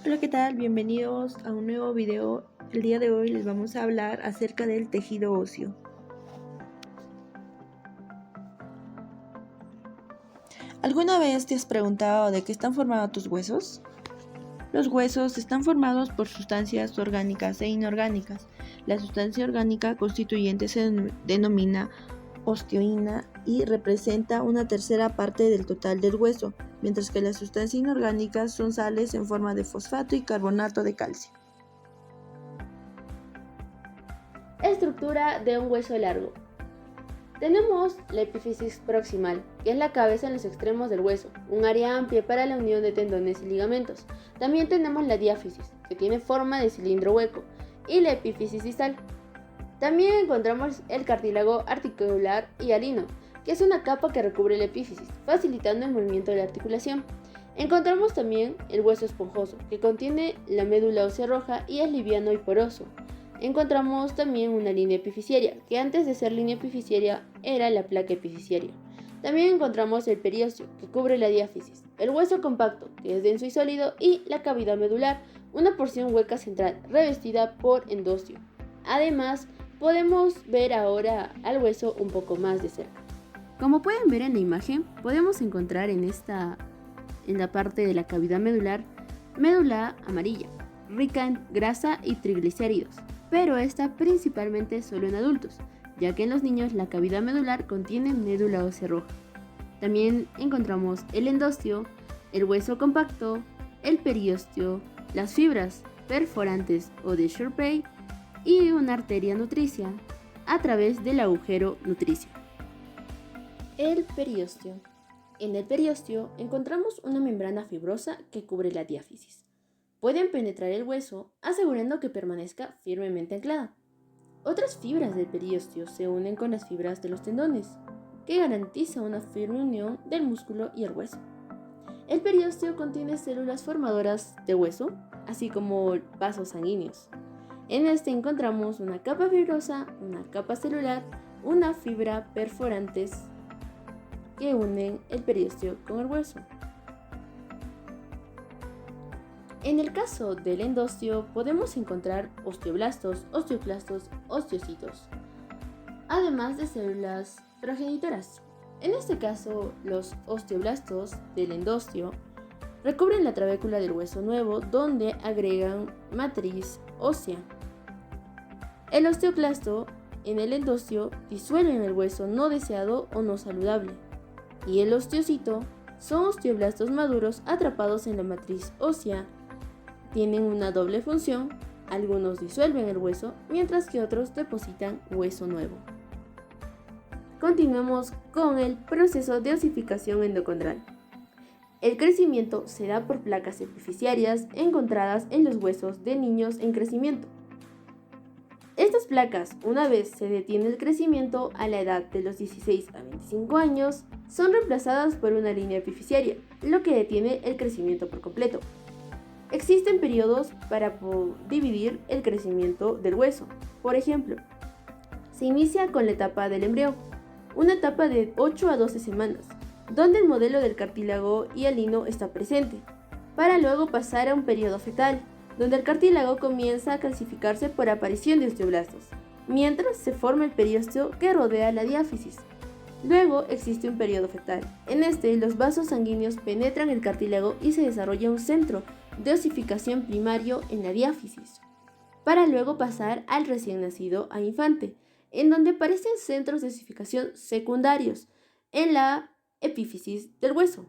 Hola, ¿qué tal? Bienvenidos a un nuevo video. El día de hoy les vamos a hablar acerca del tejido óseo. ¿Alguna vez te has preguntado de qué están formados tus huesos? Los huesos están formados por sustancias orgánicas e inorgánicas. La sustancia orgánica constituyente se denomina osteoína y representa una tercera parte del total del hueso, mientras que las sustancias inorgánicas son sales en forma de fosfato y carbonato de calcio. Estructura de un hueso largo. Tenemos la epífisis proximal, que es la cabeza en los extremos del hueso, un área amplia para la unión de tendones y ligamentos. También tenemos la diáfisis, que tiene forma de cilindro hueco, y la epífisis distal. También encontramos el cartílago articular y hialino, que es una capa que recubre la epífisis, facilitando el movimiento de la articulación. Encontramos también el hueso esponjoso, que contiene la médula ósea roja y es liviano y poroso. Encontramos también una línea epifisiaria, que antes de ser línea epifisiaria era la placa epifisiaria. También encontramos el periósteo, que cubre la diáfisis, el hueso compacto, que es denso y sólido, y la cavidad medular, una porción hueca central revestida por endostio. Además, podemos ver ahora al hueso un poco más de cerca. Como pueden ver en la imagen, podemos encontrar en la parte de la cavidad medular, médula amarilla, rica en grasa y triglicéridos, pero esta principalmente solo en adultos, ya que en los niños la cavidad medular contiene médula ósea roja. También encontramos el endostio, el hueso compacto, el periósteo, las fibras perforantes o de Shirley y una arteria nutricia a través del agujero nutricio. El periósteo. En el periósteo encontramos una membrana fibrosa que cubre la diáfisis. Pueden penetrar el hueso asegurando que permanezca firmemente anclada. Otras fibras del periósteo se unen con las fibras de los tendones, que garantiza una firme unión del músculo y el hueso. El periósteo contiene células formadoras de hueso, así como vasos sanguíneos. En este encontramos una capa fibrosa, una capa celular, una fibra perforantes que unen el periósteo con el hueso. En el caso del endostio podemos encontrar osteoblastos, osteoclastos, osteocitos, además de células progenitoras. En este caso, los osteoblastos del endostio recubren la trabécula del hueso nuevo donde agregan matriz ósea. El osteoclasto en el endostio disuelven el hueso no deseado o no saludable, y el osteocito son osteoblastos maduros atrapados en la matriz ósea. Tienen una doble función, algunos disuelven el hueso, mientras que otros depositan hueso nuevo. Continuemos con el proceso de osificación endocondral. El crecimiento se da por placas epifisiarias encontradas en los huesos de niños en crecimiento. Estas placas, una vez se detiene el crecimiento a la edad de los 16 a 25 años, son reemplazadas por una línea epifisiaria, lo que detiene el crecimiento por completo. Existen periodos para dividir el crecimiento del hueso. Por ejemplo, se inicia con la etapa del embrión, una etapa de 8 a 12 semanas, donde el modelo del cartílago hialino está presente, para luego pasar a un periodo fetal, donde el cartílago comienza a calcificarse por aparición de osteoblastos, mientras se forma el periósteo que rodea la diáfisis. Luego existe un periodo fetal. En este, los vasos sanguíneos penetran el cartílago y se desarrolla un centro de osificación primario en la diáfisis, para luego pasar al recién nacido a infante, en donde aparecen centros de osificación secundarios en la epífisis del hueso,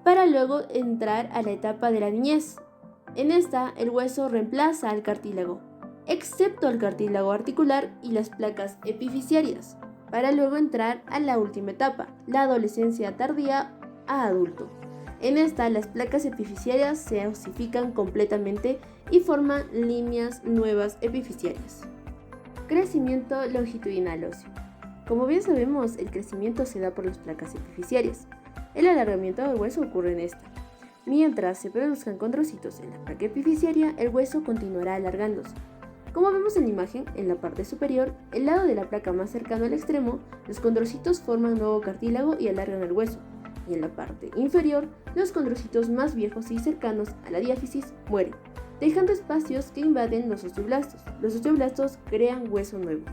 para luego entrar a la etapa de la niñez. En esta, el hueso reemplaza al cartílago, excepto el cartílago articular y las placas epifisiarias, para luego entrar a la última etapa, la adolescencia tardía a adulto. En esta, las placas epifisiarias se osifican completamente y forman líneas nuevas epifisiarias. Crecimiento longitudinal óseo. Como bien sabemos, el crecimiento se da por las placas epifisiarias. El alargamiento del hueso ocurre en esta. Mientras se produzcan condrocitos en la placa epifisiaria, el hueso continuará alargándose. Como vemos en la imagen, en la parte superior, el lado de la placa más cercano al extremo, los condrocitos forman nuevo cartílago y alargan el hueso. y en la parte inferior, los condrocitos más viejos y cercanos a la diáfisis mueren, dejando espacios que invaden los osteoblastos. Los osteoblastos crean hueso nuevo.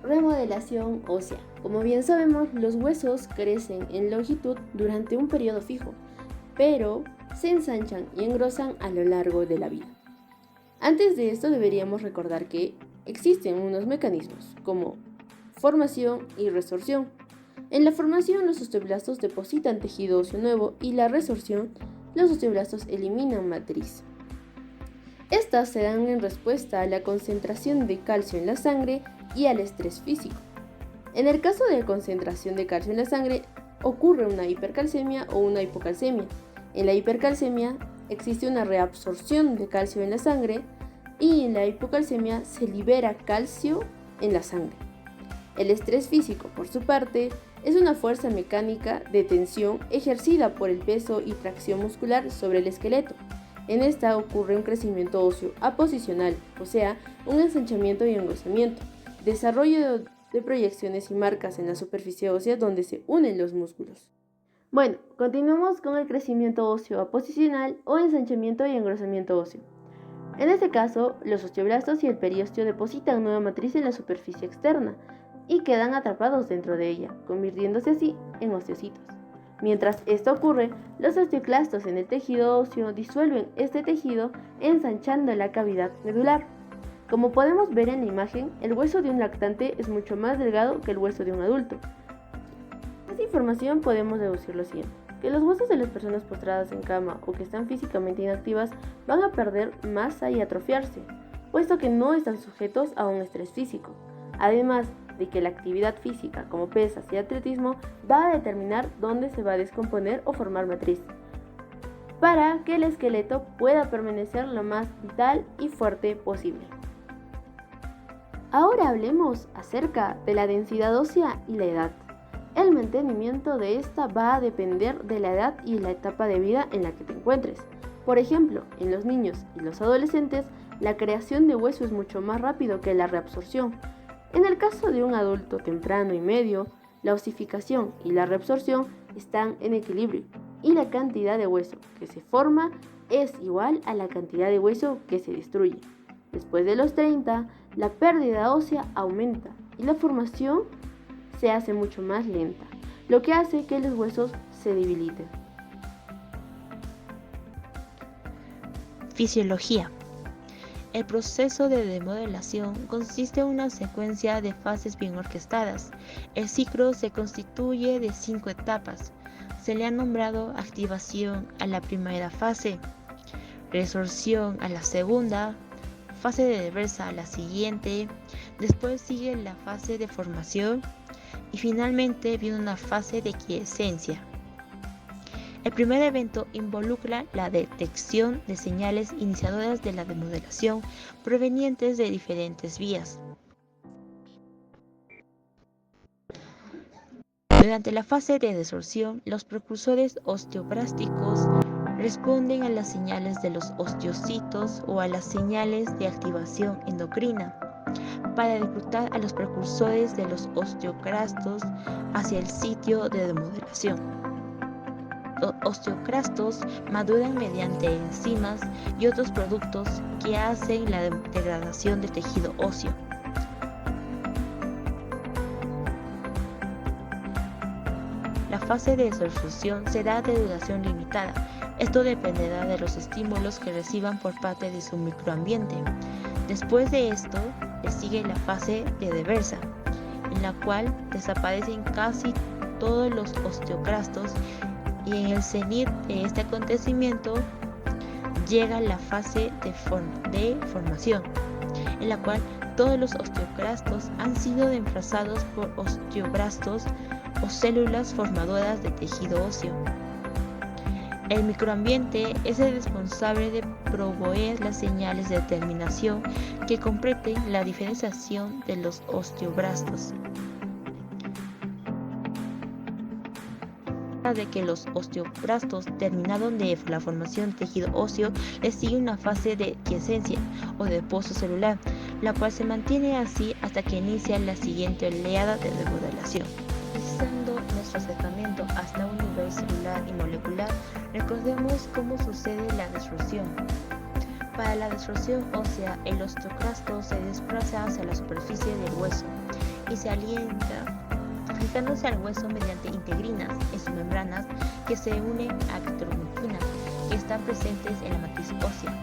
Remodelación ósea. Como bien sabemos, los huesos crecen en longitud durante un periodo fijo, pero se ensanchan y engrosan a lo largo de la vida. Antes de esto deberíamos recordar que existen unos mecanismos como formación y resorción. En la formación, los osteoblastos depositan tejido óseo nuevo y la resorción, los osteoblastos eliminan matriz. Estas se dan en respuesta a la concentración de calcio en la sangre y al estrés físico. En el caso de concentración de calcio en la sangre, ocurre una hipercalcemia o una hipocalcemia. En la hipercalcemia existe una reabsorción de calcio en la sangre y en la hipocalcemia se libera calcio en la sangre. El estrés físico, por su parte, es una fuerza mecánica de tensión ejercida por el peso y tracción muscular sobre el esqueleto. En esta ocurre un crecimiento óseo aposicional, o sea, un ensanchamiento y engrosamiento, desarrollo de proyecciones y marcas en la superficie ósea donde se unen los músculos. Bueno, continuamos con el crecimiento óseo aposicional o ensanchamiento y engrosamiento óseo. En este caso, los osteoblastos y el periósteo depositan nueva matriz en la superficie externa y quedan atrapados dentro de ella, convirtiéndose así en osteocitos. Mientras esto ocurre, los osteoclastos en el tejido óseo disuelven este tejido ensanchando la cavidad medular. Como podemos ver en la imagen, el hueso de un lactante es mucho más delgado que el hueso de un adulto. De esta información podemos deducir lo siguiente: que los huesos de las personas postradas en cama o que están físicamente inactivas van a perder masa y atrofiarse, puesto que no están sujetos a un estrés físico. Además de que la actividad física, como pesas y atletismo, va a determinar dónde se va a descomponer o formar matriz, para que el esqueleto pueda permanecer lo más vital y fuerte posible. Ahora hablemos acerca de la densidad ósea y la edad. El mantenimiento de esta va a depender de la edad y la etapa de vida en la que te encuentres. Por ejemplo, en los niños y los adolescentes, la creación de hueso es mucho más rápido que la reabsorción. En el caso de un adulto temprano y medio, la osificación y la reabsorción están en equilibrio y la cantidad de hueso que se forma es igual a la cantidad de hueso que se destruye. Después de los 30, la pérdida ósea aumenta y la formación se hace mucho más lenta, lo que hace que los huesos se debiliten. Fisiología. El proceso de demodelación consiste en una secuencia de fases bien orquestadas. El ciclo se constituye de 5 etapas. Se le ha nombrado activación a la primera fase, resorción a la segunda, fase de reversa a la siguiente, después sigue la fase de formación y finalmente viene una fase de quiescencia. El primer evento involucra la detección de señales iniciadoras de la demodelación provenientes de diferentes vías. Durante la fase de desorción, los precursores osteoblásticos responden a las señales de los osteocitos o a las señales de activación endocrina para reclutar a los precursores de los osteoclastos hacia el sitio de demodelación. Los osteoclastos maduran mediante enzimas y otros productos que hacen la degradación del tejido óseo. La fase de desorción será de duración limitada. Esto dependerá de los estímulos que reciban por parte de su microambiente. Después de esto, le sigue la fase de reversa, en la cual desaparecen casi todos los osteoclastos, y en el cenit de este acontecimiento llega la fase de formación, en la cual todos los osteoclastos han sido reemplazados por osteoblastos o células formadoras de tejido óseo. El microambiente es el responsable de proveer las señales de terminación que completen la diferenciación de los osteoblastos. De que los osteoblastos terminaron de la formación de tejido óseo, les sigue una fase de quiescencia o de reposo celular, la cual se mantiene así hasta que inicia la siguiente oleada de remodelación. Realizando nuestro acercamiento hasta un nivel celular y molecular, recordemos cómo sucede la destrucción. Para la destrucción ósea, el osteoclasto se desplaza hacia la superficie del hueso y se alienta, fijándose al hueso mediante integrinas en sus membranas que se unen a actinomicina, que están presentes en la matriz ósea.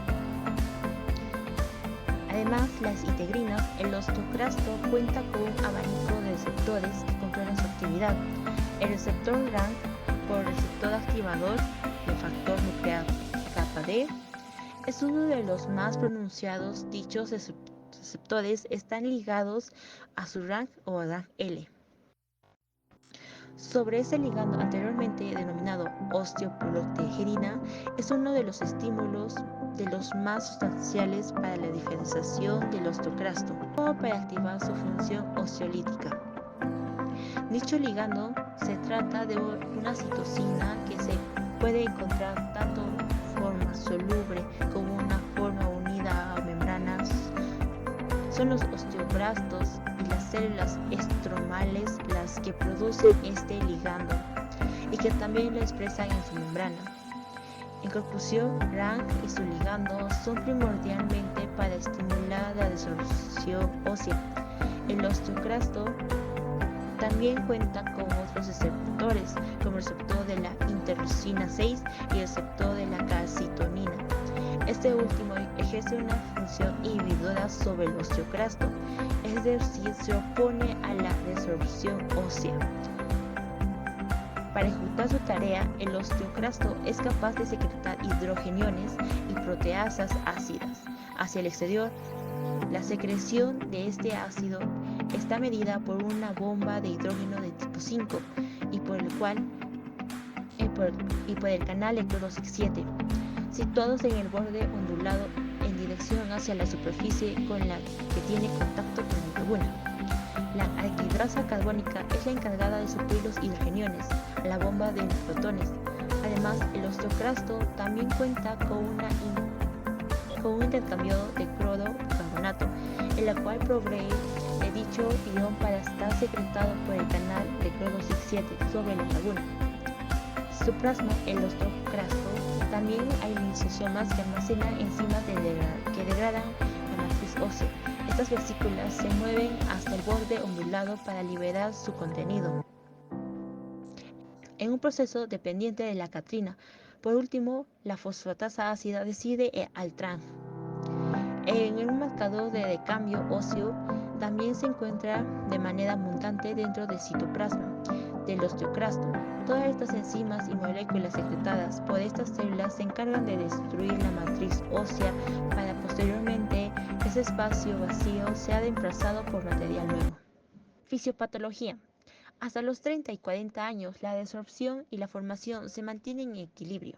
Además, las integrinas, el osteoclasto cuenta con un abanico de receptores que controlan su actividad. El receptor RANK por receptor activador del factor nuclear kappa D es uno de los más pronunciados. Dichos receptores están ligados a su RANK o a RANK-L. Sobre ese ligando anteriormente denominado osteoprotegerina, es uno de los estímulos de los más sustanciales para la diferenciación del osteoclasto o para activar su función osteolítica. Dicho ligando se trata de una citosina que se puede encontrar tanto en forma soluble como una forma unida a membranas. Son los osteoblastos y las células estromales las que producen este ligando y que también lo expresan en su membrana. En conclusión, RANK y su ligando son primordialmente para estimular la desorción ósea. El osteoclasto también cuenta con otros receptores, como el receptor de la interleucina 6 y el receptor de la calcitonina. Este último ejerce una función inhibidora sobre el osteoclasto, es decir, se opone a la desorción ósea. Para ejecutar su tarea, el osteoclasto es capaz de secretar hidrogeniones y proteasas ácidas hacia el exterior. La secreción de este ácido está medida por una bomba de hidrógeno de tipo 5 y por el canal de cloro 7, situados en el borde ondulado en dirección hacia la superficie con la que tiene contacto con la tribuna. La anhidrasa carbónica es la encargada de suplir los hidrogeniones a la bomba de protones. Además, el osteoclasto también cuenta con un intercambio de cloro-carbonato, en la cual provee de dicho ion para estar secretado por el canal de cloro 7 sobre la laguna. Su plasma, el osteoclasto, también hay lisosomas que almacenan enzimas que degradan la matriz ósea. Estas vesículas se mueven hasta el borde ondulado para liberar su contenido, en un proceso dependiente de la catrina. Por último, la fosfatasa ácida decide al TRANG. En un marcador de cambio óseo también se encuentra de manera abundante dentro del citoplasma del osteoclasto. Todas estas enzimas y moléculas secretadas por estas células se encargan de destruir la matriz ósea para posteriormente ese espacio vacío sea reemplazado por material nuevo. Fisiopatología. Hasta los 30 y 40 años, la desorción y la formación se mantienen en equilibrio,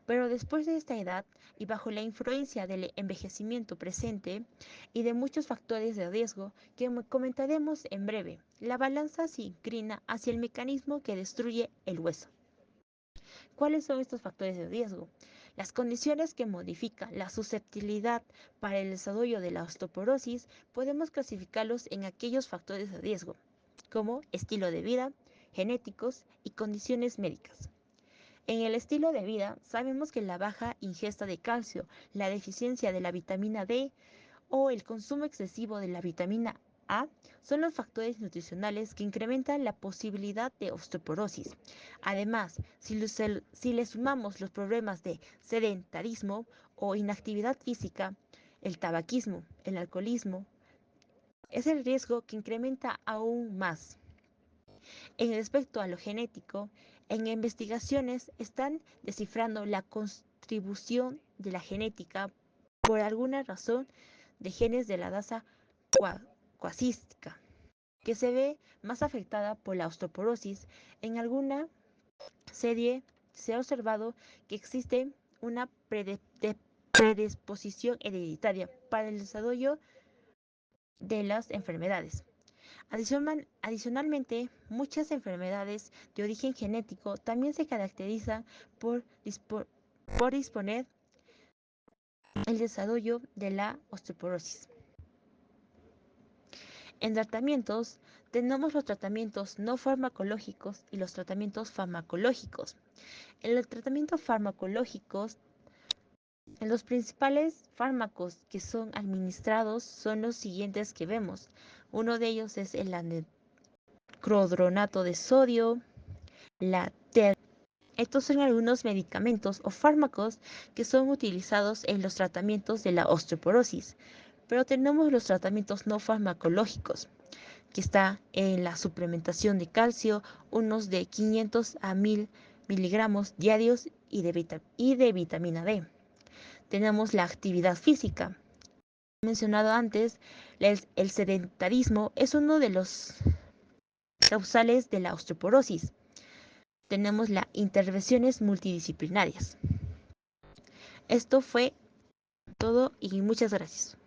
pero después de esta edad y bajo la influencia del envejecimiento presente y de muchos factores de riesgo que comentaremos en breve, la balanza se inclina hacia el mecanismo que destruye el hueso. ¿Cuáles son estos factores de riesgo? Las condiciones que modifican la susceptibilidad para el desarrollo de la osteoporosis podemos clasificarlos en aquellos factores de riesgo, como estilo de vida, genéticos y condiciones médicas. En el estilo de vida, sabemos que la baja ingesta de calcio, la deficiencia de la vitamina D o el consumo excesivo de la vitamina A son los factores nutricionales que incrementan la posibilidad de osteoporosis. Además, si le sumamos los problemas de sedentarismo o inactividad física, el tabaquismo, el alcoholismo, es el riesgo que incrementa aún más. En respecto a lo genético, en investigaciones están descifrando la contribución de la genética por alguna razón de genes de la raza caucásica, que se ve más afectada por la osteoporosis. En alguna serie se ha observado que existe una predisposición hereditaria para el desarrollo de las enfermedades. Adicionalmente, muchas enfermedades de origen genético también se caracterizan por disponer el desarrollo de la osteoporosis. En tratamientos, tenemos los tratamientos no farmacológicos y los tratamientos farmacológicos. En el tratamiento farmacológico, los principales fármacos que son administrados son los siguientes que vemos. Uno de ellos es el anhidrocrodonato de sodio, la estos son algunos medicamentos o fármacos que son utilizados en los tratamientos de la osteoporosis. Pero tenemos los tratamientos no farmacológicos, que está en la suplementación de calcio, unos de 500 a 1000 miligramos diarios y de vitamina D. Tenemos la actividad física. Mencionado antes, el sedentarismo es uno de los causales de la osteoporosis. Tenemos las intervenciones multidisciplinarias. Esto fue todo y muchas gracias.